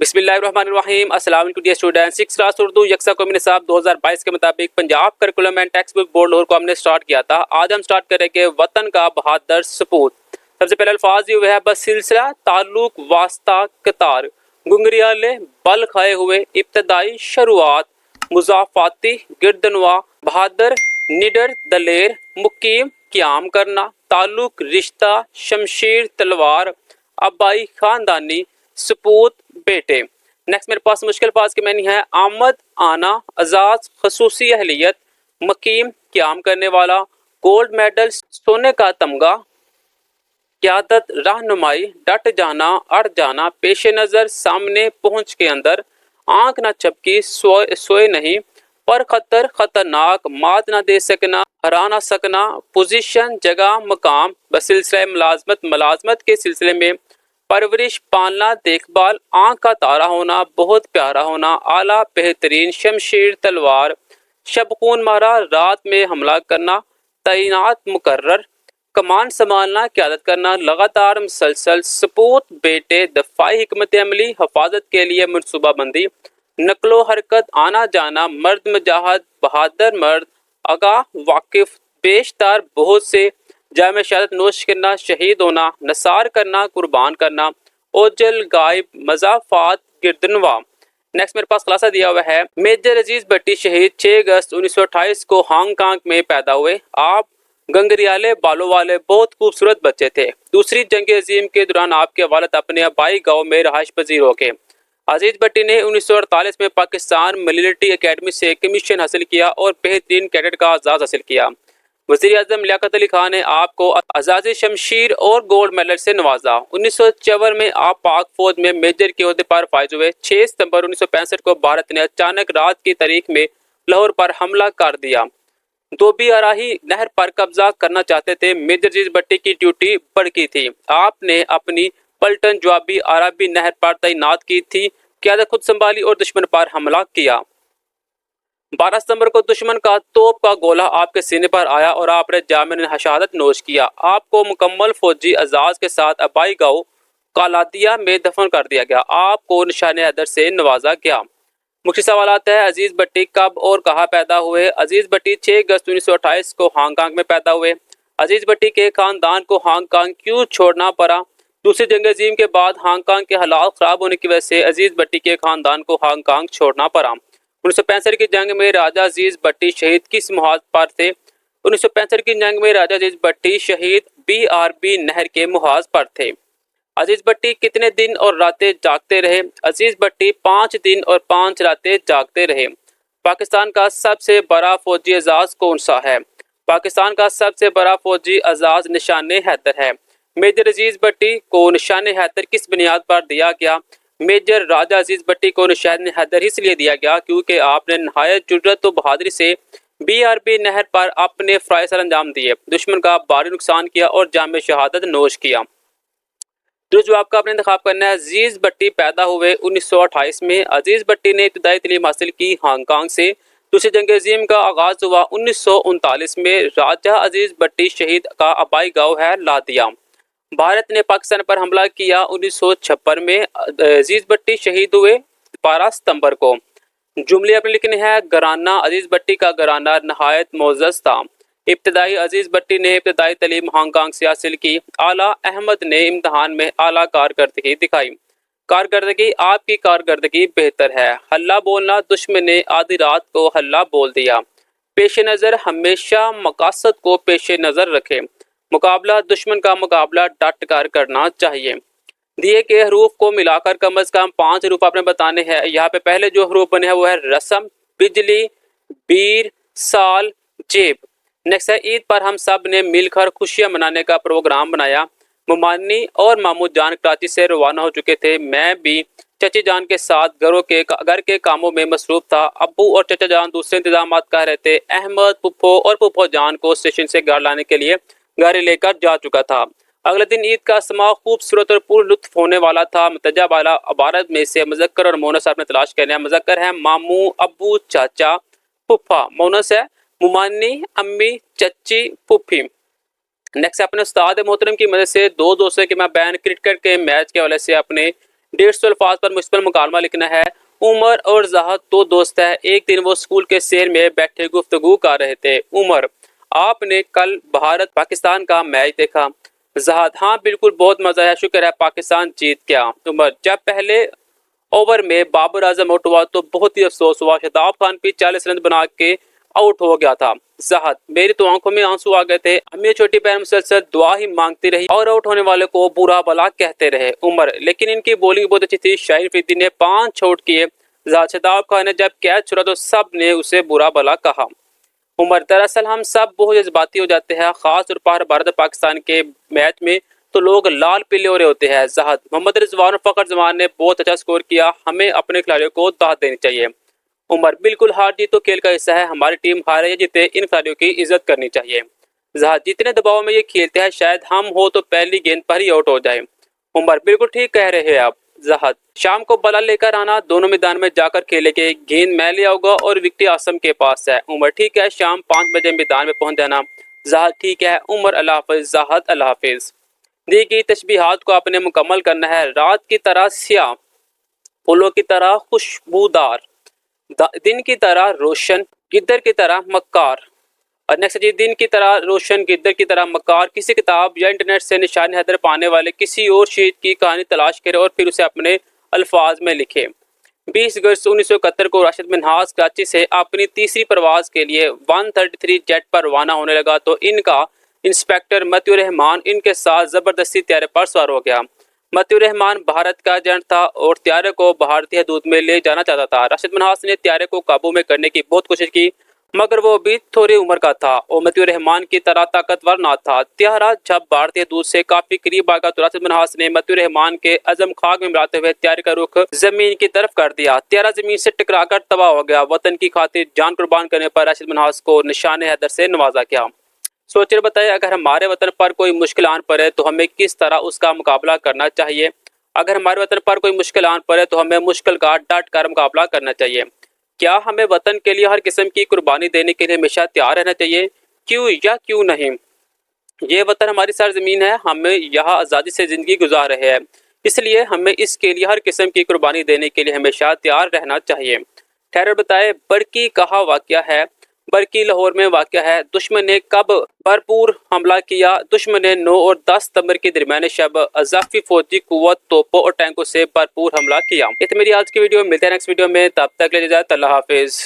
बिस्मिल्लाहिर्रहमानिर्रहीम। अस्सलाम वालेकुम डियर स्टूडेंट। 6 क्लास उर्दू यकसा कौमी निसाब 2022 के मुताबिक Punjab curriculum and text book board Lahore को हमने स्टार्ट किया था। आज हम स्टार्ट करेंगे वतन का बहादुर सपूत। सबसे पहले अल्फाज ये है बस सिलसिला ताल्लुक वास्ता कतार गुंगरियाले बल खाए हुए इब्तदाई शुरुआत मुजाफाती गिरदनवा बहादुर निडर दलेर मुकीम क्याम करना ताल्लुक रिश्ता शमशीर तलवार अबाई खानदानी सपूत बेटे। नेक्स्ट मेरे पास मुश्किल पास की मैनी है आमद आना आजाद खसूसी अहलियत मकीम क्याम करने वाला गोल्ड मेडल सोने का तमगा क्यादत रहनुमाई डट जाना अड़ जाना पेश नज़र सामने पहुँच के अंदर आंख ना झपकी सोए नहीं पर खतर खतरनाक मात ना दे सकना हरा ना सकना पोजीशन जगह मकाम बसिलसिला मुलाजमत के सिलसिले में परवरिश पालना देखभाल आंख का तारा होना बहुत प्यारा होना आला बेहतरीन शमशीर तलवार शबखून मारा रात में हमला करना तैनात मुकर्रर कमान संभालना क़यादत करना लगातार मुसलसल सपूत बेटे दफाई हिकमत अमली हिफाजत के लिए मनसूबाबंदी नकलो हरकत आना जाना मर्द मुजाहद बहादुर मर्द आगाह वाकिफ पेशदार बहुत से जाम शहादत नोश करना शहीद होना नसार करना कुर्बान करना ओजल गायब मजाफात गिरदनवा। नेक्स्ट मेरे पास खुलासा दिया हुआ है मेजर अजीज भट्टी शहीद 6 अगस्त 1928 को हांगकांग में पैदा हुए। आप गंगरियाले बालों वाले बहुत खूबसूरत बच्चे थे। दूसरी जंग अजीम के दौरान आपके वालिद अपने आबाई गांव में रहायश पजीर हो गए। अजीज भट्टी ने 1948 में पाकिस्तान मिलिट्री एकेडमी से कमीशन हासिल किया और बेहतरीन कैडेट का एजाज़ हासिल किया। वज़ीर आज़म लियाकत अली खान ने आपको आज़ाद शमशीर और गोल्ड मेडल से नवाजा। 1954 में आप पाक फौज में मेजर के ओहदे पर फायज हुए। 6 सितंबर 1965 को भारत ने अचानक रात की तारीख में लाहौर पर हमला कर दिया। धोबी अराही नहर पर कब्जा करना चाहते थे। मेजर अजीज भट्टी की ड्यूटी बढ़ गई थी। आपने अपनी पलटन जवाबी अरबी नहर पर तैनात की थी। क़यादत खुद संभाली और दुश्मन पर हमला किया। 12 सितंबर को दुश्मन का तोप का गोला आपके सीने पर आया और आपने जामिन शहादत नोश किया। आपको मुकम्मल फौजी एजाज के साथ आबाई गांव कालादिया में दफन कर दिया गया। आपको निशान हैदर से नवाजा गया। मुख्य सवालात है अजीज भट्टी कब और कहाँ पैदा हुए। अजीज भट्टी 6 अगस्त 1928 को हांगकांग में पैदा हुए। अजीज भट्टी के खानदान को हांगकांग क्यों छोड़ना पड़ा। दूसरी जंग अजीम के बाद हांगकांग के हालात खराब होने की वजह से अजीज भट्टी के खानदान को हांगकांग छोड़ना पड़ा। 1965 की जंग में राजा अजीज भट्टी शहीद किस मुहाज पर थे। 1965 की जंग में राजा अजीज भट्टी शहीद BRB नहर के मुहाज पर थे। अजीज भट्टी कितने दिन और रातें जागते रहे। अजीज भट्टी 5 दिन और 5 रातें जागते रहे। पाकिस्तान का सबसे बड़ा फौजी एजाज कौन सा है। पाकिस्तान का सबसे बड़ा फौजी एजाज निशान हैदर है। मेजर अजीज भट्टी को निशान हैदर किस बुनियाद पर दिया गया। मेजर राजा अजीज भट्टी को निशान हैदर इसलिए दिया गया क्योंकि आपने नहायत जुर्रत और बहादुरी से BRB नहर पर अपने फ़राइज़ अंजाम दिए, दुश्मन का भारी नुकसान किया और जाम शहादत नोश किया। तो जवाब का आपने इंतखाब करना है। अजीज भट्टी पैदा हुए 1928 में। अजीज भट्टी ने इब्तदाई तालीम हासिल की हांगकांग से। दूसरी जंग अजीम का आगाज हुआ 1939 में। राजा अजीज भट्टी शहीद का आबाई गाँव है लादिया। भारत ने पाकिस्तान पर हमला किया 1956 में। अजीज भट्टी शहीद हुए 12 सितंबर को। जुमले अपने लिखने हैं घराना अजीज भट्टी का घराना नहायत मोअज़्ज़ज़ था। इब्तदाई अजीज भट्टी ने इब्तदाई तालीम हांगकांग से हासिल की। आला अहमद ने इम्तहान में आला कारकर्दगी दिखाई। कारकर्दगी आपकी कारकर्दगी बेहतर है। हल्ला बोलना दुश्मन ने आधी रात को हल्ला बोल दिया। पेश नज़र हमेशा मकासद को पेश नज़र रखें। मुकाबला दुश्मन का मुकाबला डट कर करना चाहिए। दिए के हरूफ को मिलाकर कम अज कम 5 हरूफ आपने बताने हैं। यहाँ पे पहले जो हरूफ बने हैं वो है रस्म बिजली बीर साल जेब। नेक्स्ट है ईद पर हम सब ने मिलकर खुशियां मनाने का प्रोग्राम बनाया। मुमानी और मामूद जान कराची से रवाना हो चुके थे। मैं भी चची जान के साथ घर के कामों में मसरूफ था। अब्बू और चचा जान दूसरे इंतजाम कर रहे थे। अहमद पुप्पो और पुप्पो जान को स्टेशन से घर लाने के लिए गाड़ी लेकर जा चुका था। अगले दिन ईद का समा खूबसूरत और पूर्ण लुत्फ होने वाला था। मुतजा वाला अबारत में से मुज़क्कर और मोनस आपने तलाश करना है। मुज़क्कर है मामू अब्बू चाचा पुप्पा। मोनस है मुमानी अम्मी चची पुप्पी। नेक्स्ट अपने उस्ताद मोहतरम की मदद से 2 दोस्तों के मैं बैन क्रिकेट के मैच के हवाले से अपने 150 अल्फाज पर मुश्किल मुकालमा लिखना है। उमर और जहाद दो दोस्त है। एक दिन वो स्कूल के सेल में बैठे गुफ्तगू कर रहे थे। उमर, आपने कल भारत पाकिस्तान का मैच देखा? जहाद, हाँ बिल्कुल, बहुत मजा आया, शुक्र है पाकिस्तान जीत गया। उमर, जब पहले ओवर में बाबर आजम आउट हुआ तो बहुत ही अफसोस हुआ। शताब खान भी 40 रन बना के आउट हो गया था। जहाद, मेरी तो आंखों में आंसू आ गए थे। अम्मी छोटी बहन मुसलसल दुआ ही मांगती रही और आउट होने वाले को बुरा भला कहते रहे। उमर, लेकिन इनकी बॉलिंग बहुत अच्छी थी। शाहिद अफरीदी ने 5 छक्के किए। जहाद, शताब खान ने जब कैच छोड़ा तो सब ने उसे बुरा भला कहा। उमर, दरअसल हम सब बहुत जज्बाती हो जाते हैं, खास तौर पर भारत पाकिस्तान के मैच में तो लोग लाल पीले हो रहे होते हैं। जहाद, मोहम्मद रिजवान और फखर जमान ने बहुत अच्छा स्कोर किया, हमें अपने खिलाड़ियों को दाद देनी चाहिए। उमर, बिल्कुल, हार जीत तो खेल का हिस्सा है, हमारी टीम हारे या जीते इन खिलाड़ियों की इज्जत करनी चाहिए। जहाद, जितने दबाव में ये खेलते हैं शायद हम हो तो पहली गेंद पर ही आउट हो जाए। उमर, बिल्कुल ठीक कह रहे हैं आप। जहाद, शाम को बल्ला लेकर आना, दोनों मैदान में जाकर खेलेंगे, गेंद मैं ले आऊंगा और विकेट आसम के पास है। उमर, ठीक है, शाम 5 बजे मैदान में पहुंच जाना। जहाद, ठीक है। उमर, अल्लाह हाफिज। जहाद, अल्लाह हाफिज। दी गई तशबीहात को आपने मुकम्मल करना है। रात की तरह स्याह, फूलों की तरह खुशबूदार, दिन की तरह रोशन, गिद्दर की तरह मक्कार। और नेक्स्ट जी, दिन की तरह रोशन, गिद्दर की तरह मक्कार। किसी किताब या इंटरनेट से निशान हैदर पाने वाले किसी और शहीद की कहानी तलाश करे और फिर उसे अपने अल्फाज में लिखे। 20 अगस्त 1971 को राशिद मिन्हाज कराची से अपनी तीसरी परवाज के लिए 133 जेट पर रवाना होने लगा तो इनका इंस्पेक्टर मतियुर रहमान इनके साथ जबरदस्ती त्यारे पर सवार हो गया। मतियुर रहमान भारत का एजेंट था और त्यारे को भारतीय हदूद में ले जाना चाहता था। राशिद मिन्हाज ने त्यारे को काबू में करने की बहुत कोशिश की मगर वो अभी थोड़ी उम्र का था और मतियुर रहमान की तरह ताकतवर ना था। त्यारा जब भारतीय दूध से काफी करीब आ गया तो राशिद मिन्हाज ने मतियुर रहमान के अजम खाक में मिलाते हुए त्यारे का रुख जमीन की तरफ कर दिया। त्यारा जमीन से टकराकर तबाह हो गया। वतन की खातिर जान कुर्बान करने पर राशिद मिन्हाज को निशान हैदर से नवाजा गया। सोचिए, बताइए, अगर हमारे वतन पर कोई मुश्किल आन पड़े तो हमें किस तरह उसका मुकाबला करना चाहिए। अगर हमारे वतन पर कोई मुश्किल आन पड़े तो हमें मुश्किल का डट कर मुकाबला करना चाहिए। क्या हमें वतन के लिए हर किस्म की कुर्बानी देने के लिए हमेशा तैयार रहना चाहिए? क्यों या क्यों नहीं? ये वतन हमारी सरजमीन है, हमें यहाँ आज़ादी से ज़िंदगी गुजार रहे हैं, इसलिए हमें इसके लिए हर किस्म की कुर्बानी देने के लिए हमेशा तैयार रहना चाहिए। ठहर बताए, बरकी कहाँ वाक़या है? बरकी लाहौर में वाक़या है। दुश्मन ने कब भरपूर हमला किया? दुश्मन ने 9 और 10 सितंबर के दरमियान शब अज़ाफ़ी फौजी कुव्वत, तोपों और टैंकों से भरपूर हमला किया। ये तो मेरी आज की वीडियो, मिलते हैं नेक्स्ट वीडियो में, तब तक ले जाए, अल्लाह हाफिज़।